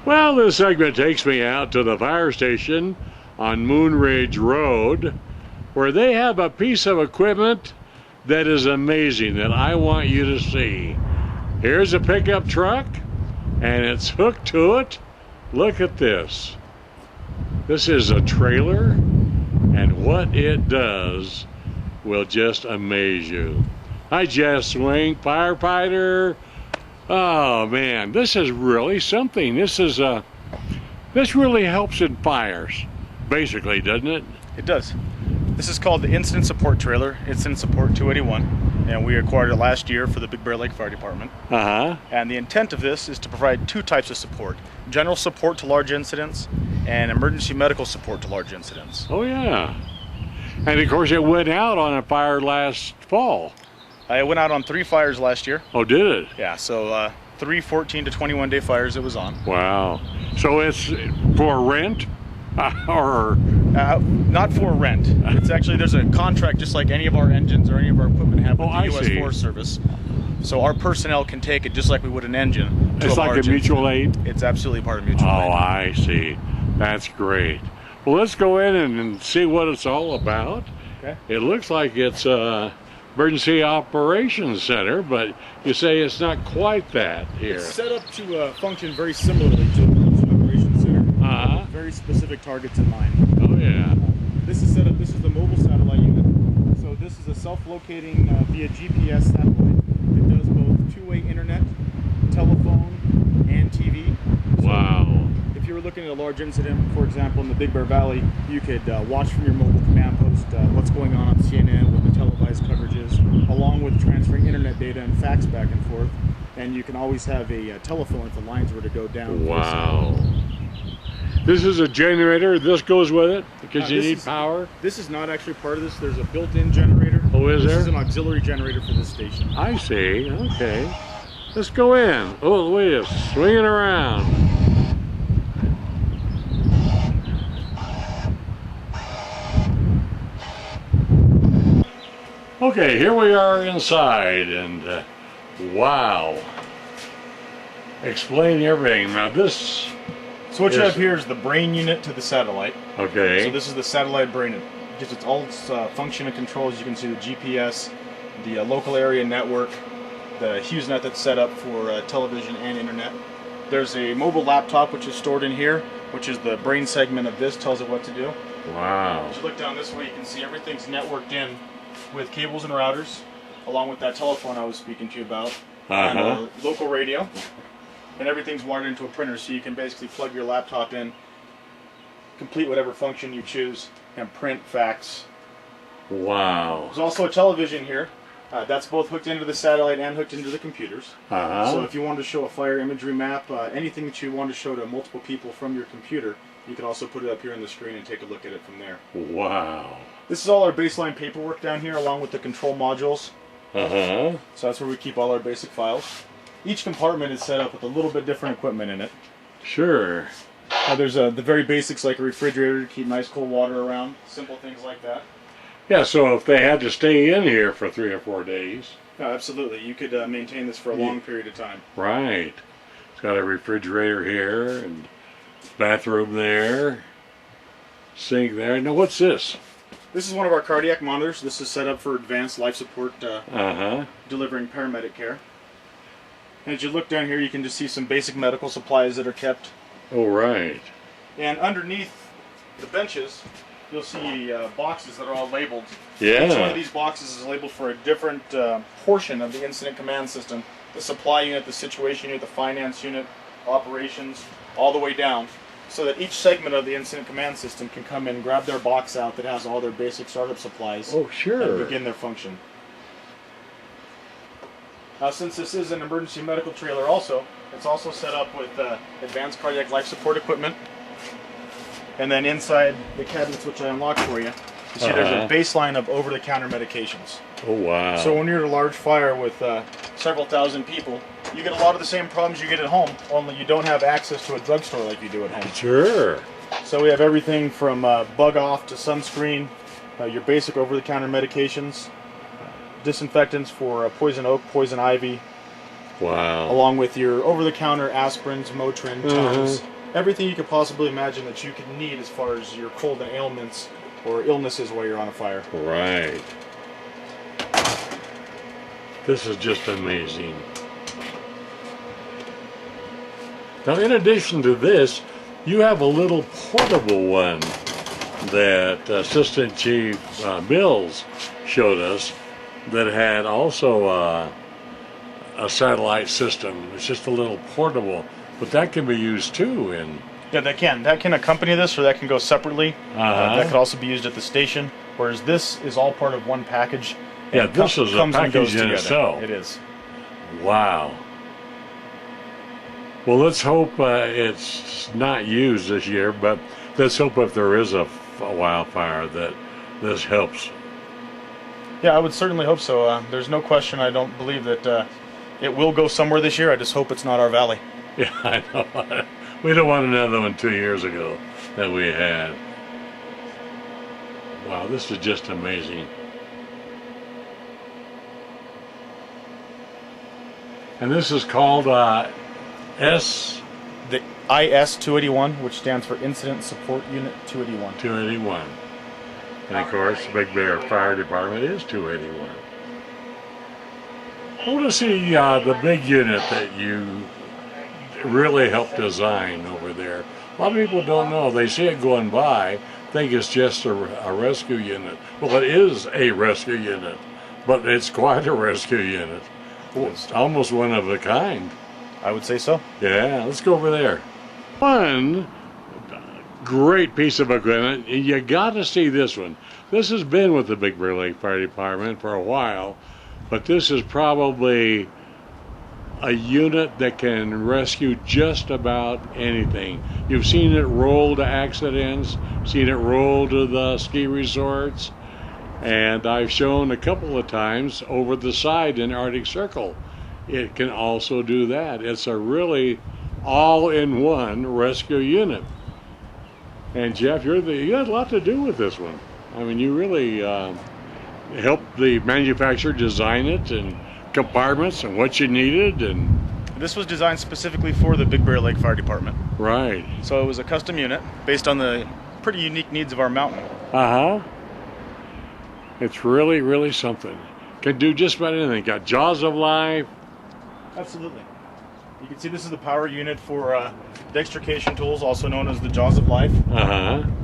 Well, this segment takes me out to the fire station on Moon Ridge Road, where they have a piece of equipment that is amazing that I want you to see. Here's a pickup truck, and it's hooked to it. Look at this. This is a trailer, and what it does will just amaze you. Hi, Jeff Swing, firefighter. Oh man, this is really something. This really helps in fires, basically, doesn't it? It does. This is called the Incident Support Trailer. Incident Support 281, and we acquired it last year for the Big Bear Lake Fire Department. And the intent of this is to provide two types of support: general support to large incidents and emergency medical support to large incidents. Oh yeah. And of course, it went out on a fire last fall. It went out on 3 fires last year. Oh, did it? Yeah, so 3 14 to 21 day fires it was on. Wow. So it's for rent? Or not for rent. It's actually, there's a contract just like any of our engines or any of our equipment have with the U.S. Forest Service. So our personnel can take it just like we would an engine. It's like a mutual aid? It's absolutely part of mutual aid. Oh, I see. That's great. Well, let's go in and see what it's all about. Okay. It looks like it's Emergency Operations Center, but you say it's not quite that here. It's set up to function very similarly to Emergency Operations Center. Very specific targets in mind. Oh yeah. This is set up. This is the mobile satellite unit. So this is a self-locating via GPS satellite. It does both two-way internet, telephone, and TV. So wow. if you were looking at a large incident, for example, in the Big Bear Valley, you could watch from your mobile command post what's going on CNN, what the televised coverage is, along with transferring internet data and fax back and forth. And you can always have a telephone if the lines were to go down. Wow. This is a generator. This goes with it because you need power. This is not actually part of this. There's a built-in generator. Oh, is there? This is an auxiliary generator for this station. I see. Okay. Let's go in. Oh, look at this. Swinging around. Okay, here we are inside, and wow. Explain everything. Now this... So what you have here is the brain unit to the satellite. Okay. So this is the satellite brain. It gives it all its function and controls. You can see the GPS, the local area network, the HughesNet that's set up for television and internet. There's a mobile laptop which is stored in here, which is the brain segment of this, tells it what to do. Wow. As you look down this way, you can see everything's networked in with cables and routers, along with that telephone I was speaking to you about, and a local radio. And everything's wired into a printer, so you can basically plug your laptop in, complete whatever function you choose, and print, fax. Wow. There's also a television here. That's both hooked into the satellite and hooked into the computers. So if you wanted to show a fire imagery map, anything that you want to show to multiple people from your computer, you can also put it up here on the screen and take a look at it from there. Wow. This is all our baseline paperwork down here, along with the control modules. So that's where we keep all our basic files. Each compartment is set up with a little bit different equipment in it. Sure. There's the very basics like a refrigerator to keep nice cold water around, simple things like that. Yeah, so if they had to stay in here for 3 or 4 days. No, absolutely. You could maintain this for a long period of time. Right. It's got a refrigerator here and bathroom there, sink there. Now what's this? This is one of our cardiac monitors. This is set up for advanced life support, delivering paramedic care. And as you look down here, you can just see some basic medical supplies that are kept. Oh, right. And underneath the benches, you'll see boxes that are all labeled. Yeah. Each one of these boxes is labeled for a different portion of the incident command system. The supply unit, the situation unit, the finance unit, operations, all the way down. So that each segment of the incident command system can come in, grab their box out that has all their basic startup supplies. Oh, sure. And begin their function. Since this is an emergency medical trailer also, it's also set up with advanced cardiac life support equipment. And then inside the cabinets, which I unlocked for you, you see there's a baseline of over-the-counter medications. Oh, wow. So when you're at a large fire with several thousand people, you get a lot of the same problems you get at home, only you don't have access to a drugstore like you do at home. Sure. So we have everything from bug off to sunscreen, your basic over-the-counter medications, disinfectants for poison oak, poison ivy. Wow. Along with your over-the-counter aspirins, Motrin, Tums, everything you could possibly imagine that you could need as far as your cold and ailments or illnesses while you're on a fire. Right. This is just amazing. Now, in addition to this, you have a little portable one that Assistant Chief Mills showed us that had also a satellite system. It's just a little portable, but that can be used too. Yeah, that can accompany this, or that can go separately. That could also be used at the station. Whereas this is all part of one package. Yeah, this is a package in itself. It is. Wow. Well, let's hope it's not used this year, but let's hope if there is a wildfire that this helps. Yeah, I would certainly hope so. There's no question. I don't believe that it will go somewhere this year. I just hope it's not our valley. Yeah, I know. We don't want another one 2 years ago that we had. Wow, this is just amazing. And this is called the IS-281, which stands for Incident Support Unit 281. 281. And of course, Big Bear Fire Department is 281. I want to see the big unit that you really helped design over there. A lot of people don't know. They see it going by, think it's just a rescue unit. Well, it is a rescue unit, but it's quite a rescue unit. It's almost one of a kind. I would say so. Yeah, let's go over there. One great piece of equipment, and you got to see this one. This has been with the Big Bear Lake Fire Department for a while, but this is probably a unit that can rescue just about anything. You've seen it roll to accidents, seen it roll to the ski resorts, and I've shown a couple of times over the side in Arctic Circle. It can also do that. It's a really all-in-one rescue unit. And Jeff, you had a lot to do with this one. I mean, you really helped the manufacturer design it and compartments and what you needed. And this was designed specifically for the Big Bear Lake Fire Department. Right. So it was a custom unit based on the pretty unique needs of our mountain. It's really, really something. Can do just about anything. Got jaws of life. Absolutely. You can see this is the power unit for the extrication tools, also known as the jaws of life.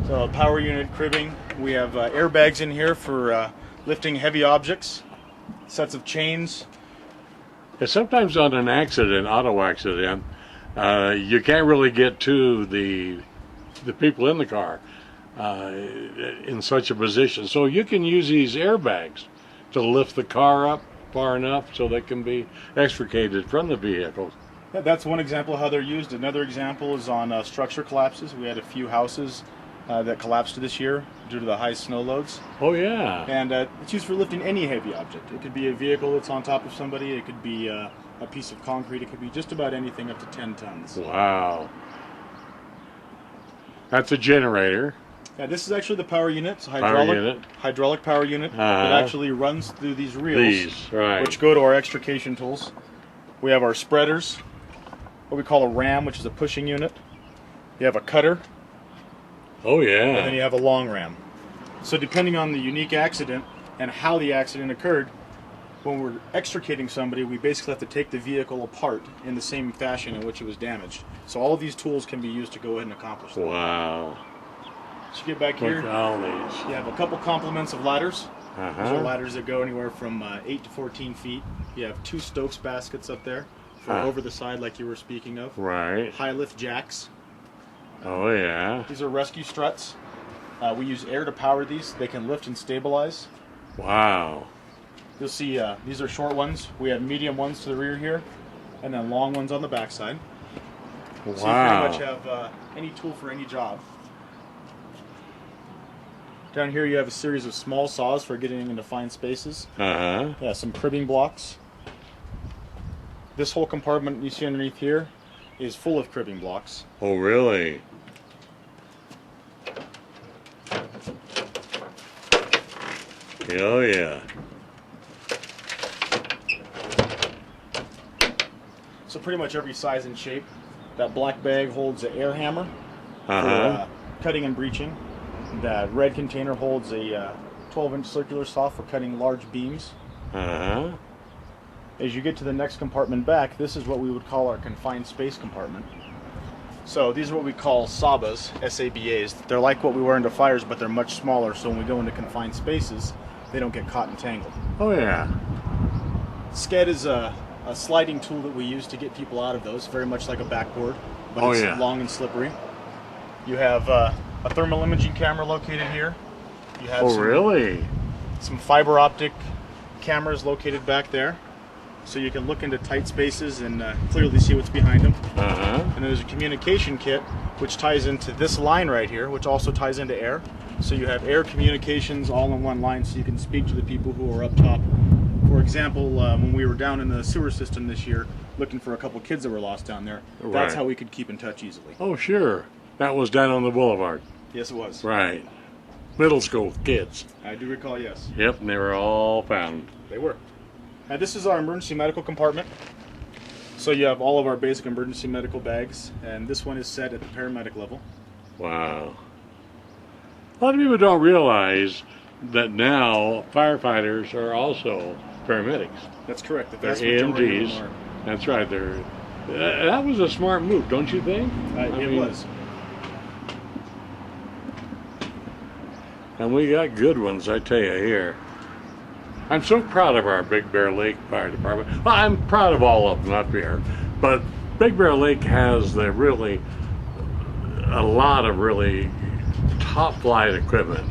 So power unit cribbing. We have airbags in here for lifting heavy objects, sets of chains. Yeah, sometimes on an accident, auto accident, you can't really get to the people in the car in such a position. So you can use these airbags to lift the car up far enough so they can be extricated from the vehicle. Yeah, that's one example of how they're used. Another example is on structure collapses. We had a few houses that collapsed this year due to the high snow loads. Oh, yeah. And it's used for lifting any heavy object. It could be a vehicle that's on top of somebody. It could be a piece of concrete. It could be just about anything up to 10 tons. Wow. That's a generator. Yeah, this is actually the power unit. It's a hydraulic power unit that actually runs through these reels, which go to our extrication tools. We have our spreaders, what we call a ram, which is a pushing unit. You have a cutter. Oh, yeah. And then you have a long ram. So depending on the unique accident and how the accident occurred, when we're extricating somebody, we basically have to take the vehicle apart in the same fashion in which it was damaged. So all of these tools can be used to go ahead and accomplish that. Wow. So you get back here, you have a couple complements of ladders. These are ladders that go anywhere from 8 to 14 feet. You have 2 Stokes baskets up there for over the side like you were speaking of. Right. High lift jacks. Oh, yeah. These are rescue struts. We use air to power these. They can lift and stabilize. Wow. You'll see these are short ones. We have medium ones to the rear here, and then long ones on the back side. Wow. So you pretty much have any tool for any job. Down here you have a series of small saws for getting into fine spaces. Yeah, some cribbing blocks. This whole compartment you see underneath here is full of cribbing blocks. Oh, really? Oh, yeah. So pretty much every size and shape That black bag holds an air hammer Uh-huh. for cutting and breaching. That red container holds a 12-inch circular saw for cutting large beams. Uh-huh. As you get to the next compartment back, this is what we would call our confined space compartment. So these are what we call SABAs, S-A-B-As. They're like what we wear into fires, but they're much smaller, so when we go into confined spaces, they don't get caught and tangled. Oh, yeah. Sked is a sliding tool that we use to get people out of those, very much like a backboard, but Oh, it's yeah. long and slippery. You have a thermal imaging camera located here. You have Oh, really? some fiber optic cameras located back there, so you can look into tight spaces and clearly see what's behind them. Uh-huh. And then there's a communication kit which ties into this line right here, which also ties into air. So you have air communications all in one line, so you can speak to the people who are up top. For example, when we were down in the sewer system this year looking for a couple kids that were lost down there, that's Right. how we could keep in touch easily. Oh, sure. That was down on the boulevard. Yes, it was. Right. Middle school kids. I do recall, yes. Yep, and they were all found. They were. Now this is our emergency medical compartment. So you have all of our basic emergency medical bags, and this one is set at the paramedic level. Wow. A lot of people don't realize that now firefighters are also paramedics. That's correct. The They're vast majority of EMTs. them That's right. That was a smart move, don't you think? are. It was. And we got good ones, I tell you, here. I'm so proud of our Big Bear Lake Fire Department. Well, I'm proud of all of them up here, but Big Bear Lake has a lot of really top flight equipment.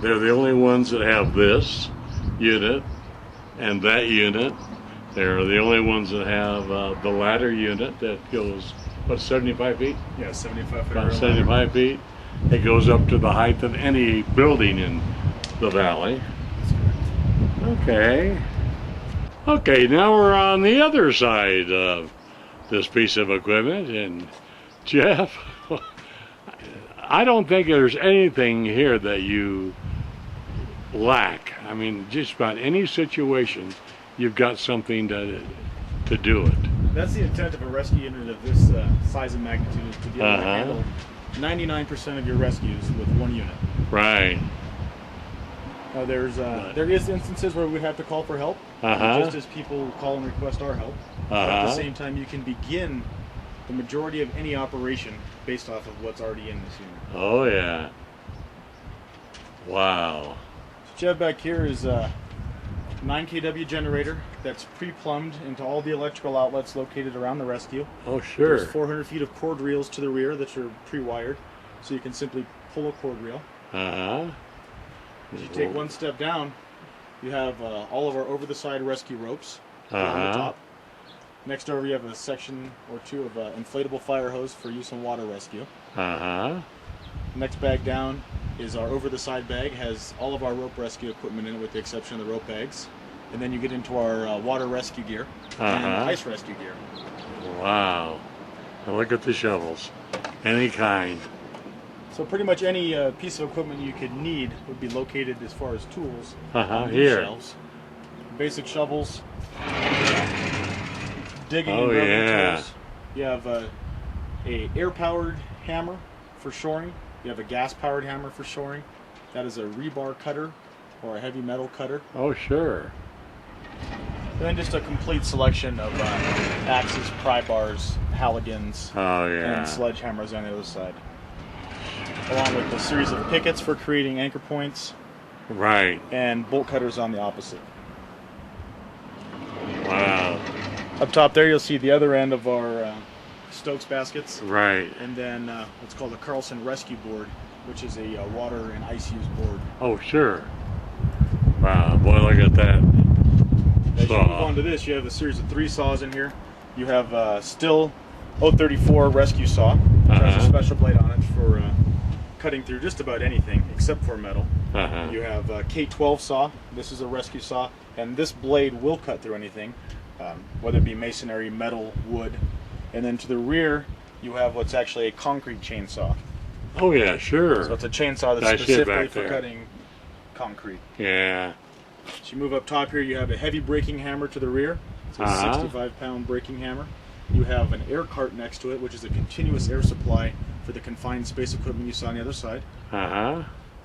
They're the only ones that have this unit and that unit. They're the only ones that have the ladder unit that goes, what, 75 feet? Yeah, 75 foot. About 75 feet. It goes up to the height of any building in the valley. Okay. Okay, now we're on the other side of this piece of equipment. And Jeff, I don't think there's anything here that you lack. I mean, just about any situation, you've got something to do it. That's the intent of a rescue unit of this size and magnitude, is to be able to handle 99% of your rescues with one unit. Right. There is instances where we have to call for help, just as people call and request our help. At the same time, you can begin the majority of any operation based off of what's already in this unit. Oh, yeah. Wow. What you have back here is a 9 kW generator that's pre-plumbed into all the electrical outlets located around the rescue. Oh, sure. There's 400 feet of cord reels to the rear that are pre-wired, so you can simply pull a cord reel. Uh-huh. As you take one step down, you have all of our over-the-side rescue ropes on the top. Next over, you have a section or two of inflatable fire hose for use in water rescue. Next bag down is our over-the-side bag. Has all of our rope rescue equipment in it, with the exception of the rope bags. And then you get into our water rescue gear and ice rescue gear. Wow. Now look at the shovels. Any kind. So pretty much any piece of equipment you could need would be located as far as tools on these here. shelves. Basic shovels, digging and Oh, grubbing yeah. tools. You have a air-powered hammer for shoring. You have a gas-powered hammer for shoring. That is a rebar cutter or a heavy metal cutter. Oh, sure. And then just a complete selection of axes, pry bars, haligans, Oh, yeah. and sledgehammers on the other side. Along with a series of pickets for creating anchor points, Right. and bolt cutters on the opposite. Wow. Up top there, you'll see the other end of our Stokes baskets, Right. and then what's called a Carlson Rescue Board, which is a water and ice use board. Oh, sure. Wow. Boy, look at that. As you move on to this, you have a series of 3 saws in here. You have Still 034 rescue saw, which has a special blade on it for cutting through just about anything except for metal. You have a K12 saw. This is a rescue saw, and this blade will cut through anything, whether it be masonry, metal, wood. And then to the rear, you have what's actually a concrete chainsaw. Oh, yeah, sure. So it's a chainsaw that's specifically for cutting concrete. Yeah. As you move up top here, you have a heavy braking hammer to the rear. It's a 65-pound braking hammer. You have an air cart next to it, which is a continuous air supply for the confined space equipment you saw on the other side.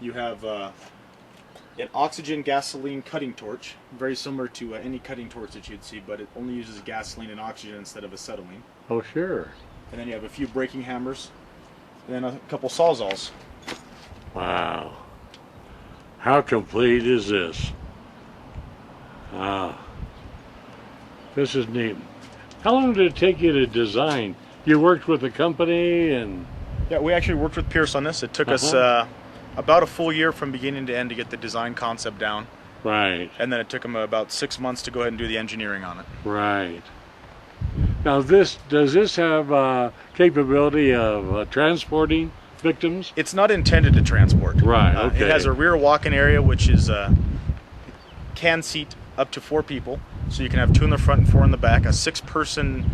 You have an oxygen gasoline cutting torch, very similar to any cutting torch that you'd see, but it only uses gasoline and oxygen instead of acetylene. Oh, sure. And then you have a few braking hammers, and then a couple sawzalls. Wow. How complete is this? Ah. This is neat. How long did it take you to design? You worked with a company and... Yeah, we actually worked with Pierce on this. It took us about a full year from beginning to end to get the design concept down. Right. And then it took them about 6 months to go ahead and do the engineering on it. Right. Now does this have capability of transporting victims? It's not intended to transport. Right, okay. It has a rear walk-in area which is can seat up to 4 people. So you can have 2 in the front and 4 in the back. A 6-person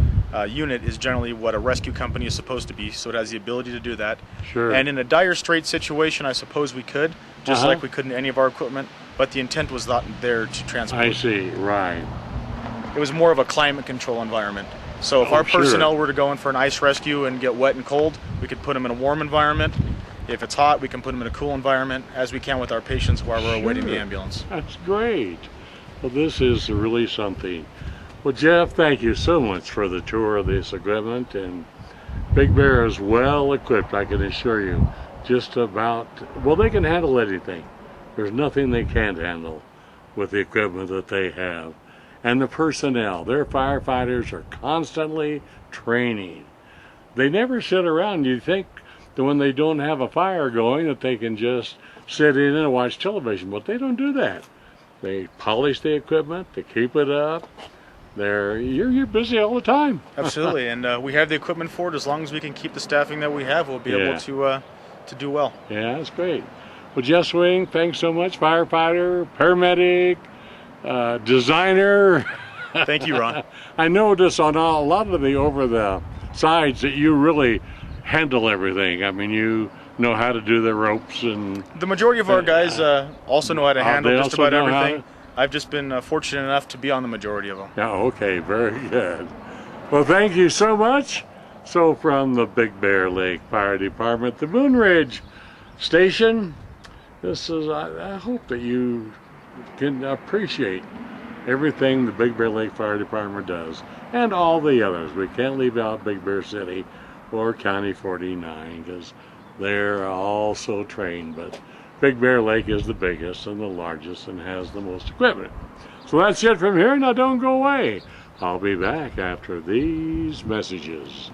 unit is generally what a rescue company is supposed to be, so it has the ability to do that. Sure. And in a dire strait situation, I suppose we could, just like we could in any of our equipment, but the intent was not there to transport. I see, right. It was more of a climate control environment. So if our personnel were to go in for an ice rescue and get wet and cold, we could put them in a warm environment. If it's hot, we can put them in a cool environment, as we can with our patients while we're awaiting the ambulance. That's great. Well, this is really something. Well, Jeff, thank you so much for the tour of this equipment, and Big Bear is well equipped, I can assure you. Just about, well, they can handle anything. There's nothing they can't handle with the equipment that they have. And the personnel, their firefighters are constantly training. They never sit around. You think that when they don't have a fire going that they can just sit in and watch television, but they don't do that. They polish the equipment, they keep it up. You're busy all the time. Absolutely, and we have the equipment for it. As long as we can keep the staffing that we have, we'll be able to do well. Yeah, that's great. Well, Jeff Swing, thanks so much. Firefighter, paramedic, designer. Thank you, Ron. I noticed on a lot of the over the sides that you really handle everything. I mean, you know how to do the ropes, and the majority of our guys also know how to handle just about everything. I've just been fortunate enough to be on the majority of them. Yeah, okay, very good. Well, thank you so much. So from the Big Bear Lake Fire Department, the Moon Ridge Station, this is, I hope that you can appreciate everything the Big Bear Lake Fire Department does, and all the others. We can't leave out Big Bear City or County 49, because they're all so trained, but Big Bear Lake is the biggest and the largest and has the most equipment. So that's it from here. Now don't go away. I'll be back after these messages.